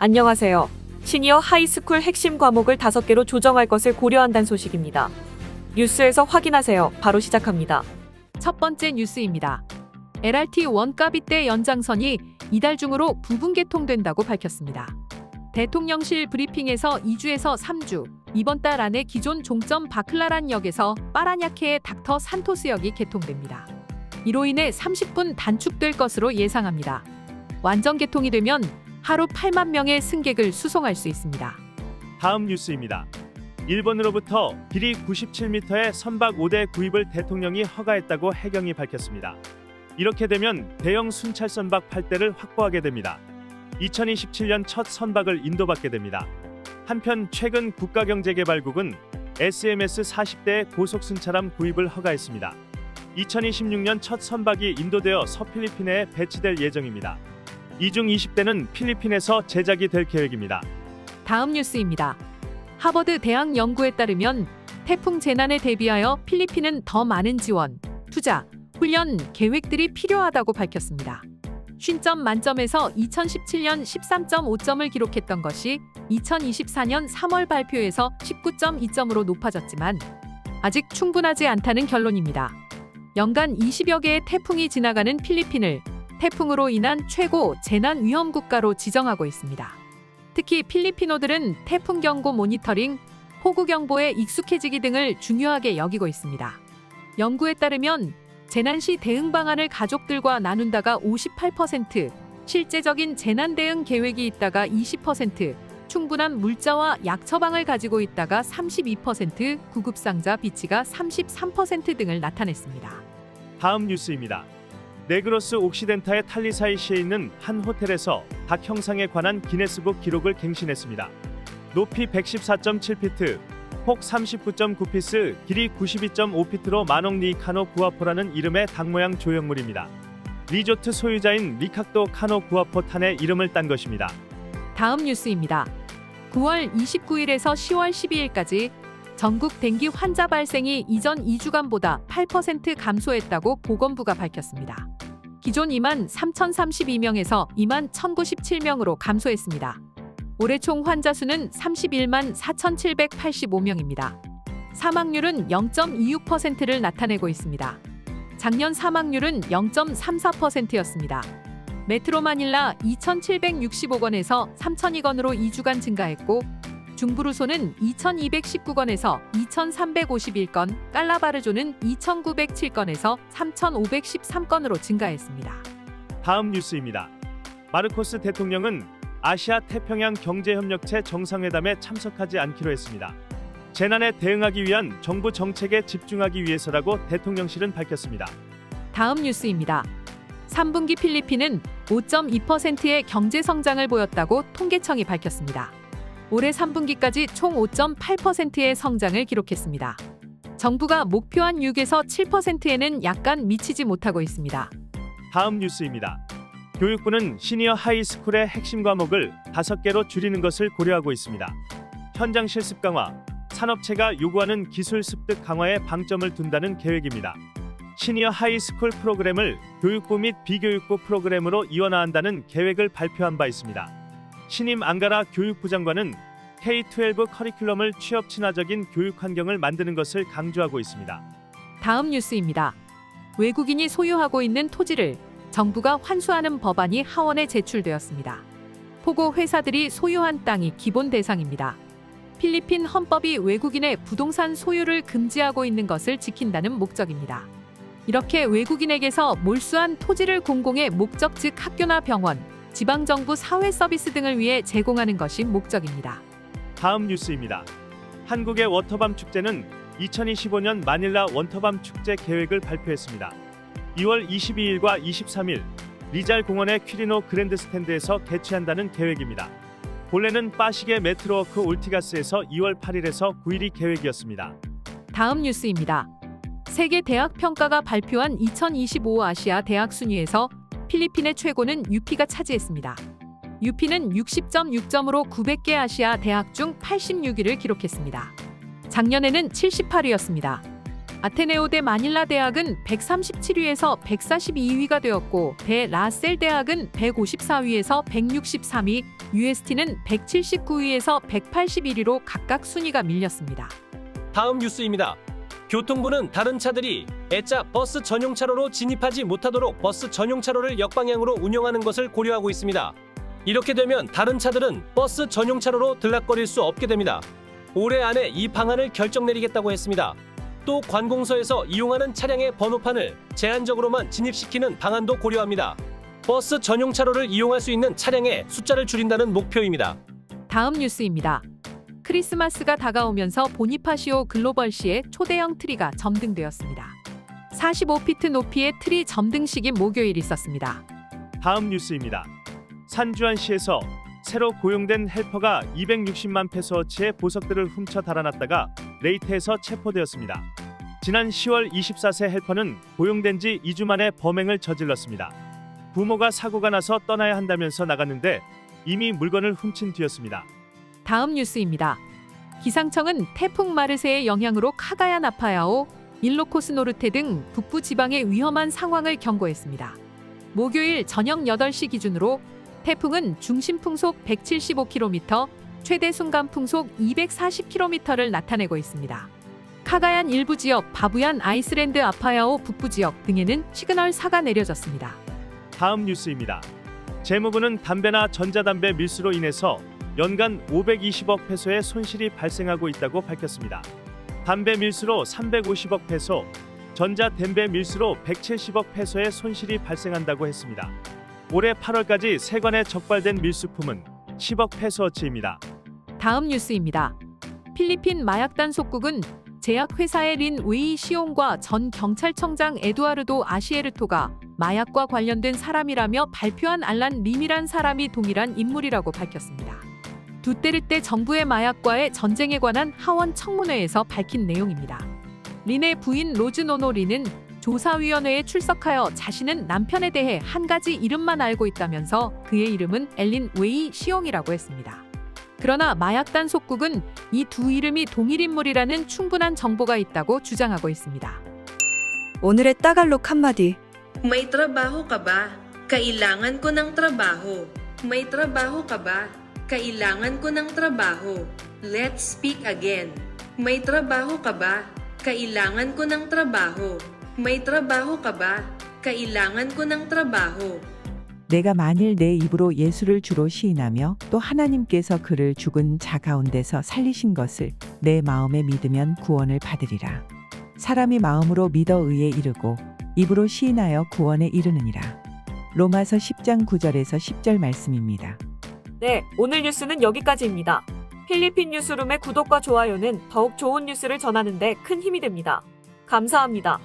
안녕하세요. 시니어 하이스쿨 핵심 과목을 5개로 조정할 것을 고려한다는 소식입니다. 뉴스에서 확인하세요. 바로 시작합니다. 첫 번째 뉴스입니다. LRT 원가빗대 연장선이 이달 중으로 부분 개통된다고 밝혔습니다. 대통령실 브리핑에서 2주에서 3주, 이번 달 안에 기존 종점 바클라란 역에서 파라냐케의 닥터 산토스역이 개통됩니다. 이로 인해 30분 단축될 것으로 예상합니다. 완전 개통이 되면 하루 8만 명의 승객을 수송할 수 있습니다. 다음 뉴스입니다. 일본으로부터 길이 97m의 선박 5대 구입을 대통령이 허가했다고 해경이 밝혔습니다. 이렇게 되면 대형 순찰 선박 8대를 확보하게 됩니다. 2027년 첫 선박을 인도받게 됩니다. 한편 최근 국가경제개발국은 SMS 40대의 고속순찰함 구입을 허가했습니다. 2026년 첫 선박이 인도되어 서필리핀에 배치될 예정입니다. 이 중 20대는 필리핀에서 제작이 될 계획입니다. 다음 뉴스입니다. 하버드 대학 연구에 따르면 태풍 재난에 대비하여 필리핀은 더 많은 지원, 투자, 훈련 계획들이 필요하다고 밝혔습니다. 50점 만점에서 2017년 13.5점을 기록했던 것이 2024년 3월 발표에서 19.2점으로 높아졌지만 아직 충분하지 않다는 결론입니다. 연간 20여 개의 태풍이 지나가는 필리핀을 태풍으로 인한 최고 재난 위험 국가로 지정하고 있습니다. 특히 필리피노들은 태풍 경보 모니터링, 폭우 경보에 익숙해지기 등을 중요하게 여기고 있습니다. 연구에 따르면 재난 시 대응 방안을 가족들과 나눈다가 58%, 실제적인 재난 대응 계획이 있다가 20%, 충분한 물자와 약 처방을 가지고 있다가 32%, 구급상자 비치가 33% 등을 나타냈습니다. 다음 뉴스입니다. 네그로스 옥시덴타의 탈리사이시에 있는 한 호텔에서 닭 형상에 관한 기네스북 기록을 갱신했습니다. 높이 114.7피트, 폭 39.9피스, 길이 92.5피트로 마농리 카노 구아포라는 이름의 닭 모양 조형물입니다. 리조트 소유자인 리카도 카노 구아포 탄의 이름을 딴 것입니다. 다음 뉴스입니다. 9월 29일에서 10월 12일까지 전국 댕기 환자 발생이 이전 2주간보다 8% 감소했다고 보건부가 밝혔습니다. 기존 2만 3,032명에서 2만 1,097명으로 감소했습니다. 올해 총 환자 수는 31만 4,785명입니다. 사망률은 0.26%를 나타내고 있습니다. 작년 사망률은 0.34%였습니다. 메트로 마닐라 2,765건에서 3,002건으로 2주간 증가했고 중부루소는 2,219건에서 2,351건, 깔라바르조는 2,907건에서 3,513건으로 증가했습니다. 다음 뉴스입니다. 마르코스 대통령은 아시아 태평양 경제협력체 정상회담에 참석하지 않기로 했습니다. 재난에 대응하기 위한 정부 정책에 집중하기 위해서라고 대통령실은 밝혔습니다. 다음 뉴스입니다. 3분기 필리핀은 5.2%의 경제 성장을 보였다고 통계청이 밝혔습니다. 올해 3분기까지 총 5.8%의 성장을 기록했습니다. 정부가 목표한 6에서 7%에는 약간 미치지 못하고 있습니다. 다음 뉴스입니다. 교육부는 시니어 하이스쿨의 핵심 과목을 5개로 줄이는 것을 고려하고 있습니다. 현장 실습 강화, 산업체가 요구하는 기술 습득 강화에 방점을 둔다는 계획입니다. 시니어 하이스쿨 프로그램을 교육부 및 비교육부 프로그램으로 이원화한다는 계획을 발표한 바 있습니다. 신임 앙가라 교육부 장관은 K-12 커리큘럼을 취업 친화적인 교육 환경을 만드는 것을 강조하고 있습니다. 다음 뉴스입니다. 외국인이 소유하고 있는 토지를 정부가 환수하는 법안이 하원에 제출되었습니다. 포고 회사들이 소유한 땅이 기본 대상입니다. 필리핀 헌법이 외국인의 부동산 소유를 금지하고 있는 것을 지킨다는 목적입니다. 이렇게 외국인에게서 몰수한 토지를 공공의 목적 즉 학교나 병원, 지방정부 사회 서비스 등을 위해 제공하는 것이 목적입니다. 다음 뉴스입니다. 한국의 워터밤 축제는 2025년 마닐라 원터밤 축제 계획을 발표했습니다. 2월 22일과 23일 리잘 공원의 퀴리노 그랜드스탠드에서 개최한다는 계획입니다. 본래는 빠시게 메트로워크 올티가스에서 2월 8일에서 9일이 계획이었습니다. 다음 뉴스입니다. 세계 대학 평가가 발표한 2025 아시아 대학 순위에서 필리핀의 최고는 UP가 차지했습니다. UP는 60.6점으로 900개 아시아 대학 중 86위를 기록했습니다. 작년에는 78위였습니다. 아테네오 대 마닐라 대학은 137위에서 142위가 되었고 대 라셀 대학은 154위에서 163위, UST는 179위에서 181위로 각각 순위가 밀렸습니다. 다음 뉴스입니다. 교통부는 다른 차들이 애자 버스 전용 차로로 진입하지 못하도록 버스 전용 차로를 역방향으로 운영하는 것을 고려하고 있습니다. 이렇게 되면 다른 차들은 버스 전용 차로로 들락거릴 수 없게 됩니다. 올해 안에 이 방안을 결정 내리겠다고 했습니다. 또 관공서에서 이용하는 차량의 번호판을 제한적으로만 진입시키는 방안도 고려합니다. 버스 전용 차로를 이용할 수 있는 차량의 숫자를 줄인다는 목표입니다. 다음 뉴스입니다. 크리스마스가 다가오면서 보니파시오 글로벌시의 초대형 트리가 점등되었습니다. 45피트 높이의 트리 점등식이 목요일 있었습니다. 다음 뉴스입니다. 산주안시에서 새로 고용된 헬퍼가 260만 페소어치의 보석들을 훔쳐 달아났다가 레이트에서 체포되었습니다. 지난 10월 24세 헬퍼는 고용된 지 2주 만에 범행을 저질렀습니다. 부모가 사고가 나서 떠나야 한다면서 나갔는데 이미 물건을 훔친 뒤였습니다. 다음 뉴스입니다. 기상청은 태풍 마르세의 영향으로 카가야 나파야오, 일로코스 노르테 등 북부 지방의 위험한 상황을 경고했습니다. 목요일 저녁 8시 기준으로 태풍은 중심 풍속 175km, 최대 순간 풍속 240km를 나타내고 있습니다. 카가얀 일부 지역, 바부얀 아이슬랜드 아파야오 북부 지역 등에는 시그널 4가 내려졌습니다. 다음 뉴스입니다. 재무부는 담배나 전자담배 밀수로 인해서 연간 520억 페소의 손실이 발생하고 있다고 밝혔습니다. 담배 밀수로 350억 페소, 전자담배 밀수로 170억 페소의 손실이 발생한다고 했습니다. 올해 8월까지 세관에 적발된 밀수품은 10억 페소어치입니다. 다음 뉴스입니다. 필리핀 마약단 속국은 제약회사의 린 웨이 시옹과 전 경찰청장 에두아르도 아시에르토가 마약과 관련된 사람이라며 발표한 알란 림이란 사람이 동일한 인물이라고 밝혔습니다. 두테르테 정부의 마약과의 전쟁에 관한 하원 청문회에서 밝힌 내용입니다. 린의 부인 로즈노노 린은 조사위원회에 출석하여 자신은 남편에 대해 한 가지 이름만 알고 있다면서 그의 이름은 엘린 웨이 시옹이라고 했습니다. 그러나 마약단 속국은 이 두 이름이 동일 인물이라는 충분한 정보가 있다고 주장하고 있습니다. 오늘의 따갈록 한마디. May trabaho ka ba? Kailangan ko ng trabaho. May trabaho ka ba? Kailangan ko ng trabaho. Let's speak again. May trabaho ka ba? Kailangan ko ng trabaho. May trabaho ka ba? Kailangan ko ng trabaho. 내가 만일 내 입으로 예수를 주로 시인하며 또 하나님께서 그를 죽은 자 가운데서 살리신 것을 내 마음에 믿으면 구원을 받으리라. 사람이 마음으로 믿어 의에 이르고 입으로 시인하여 구원에 이르느니라. 로마서 10장 9절에서 10절 말씀입니다. 네, 오늘 뉴스는 여기까지입니다. 필리핀 뉴스룸의 구독과 좋아요는 더욱 좋은 뉴스를 전하는 데 큰 힘이 됩니다. 감사합니다.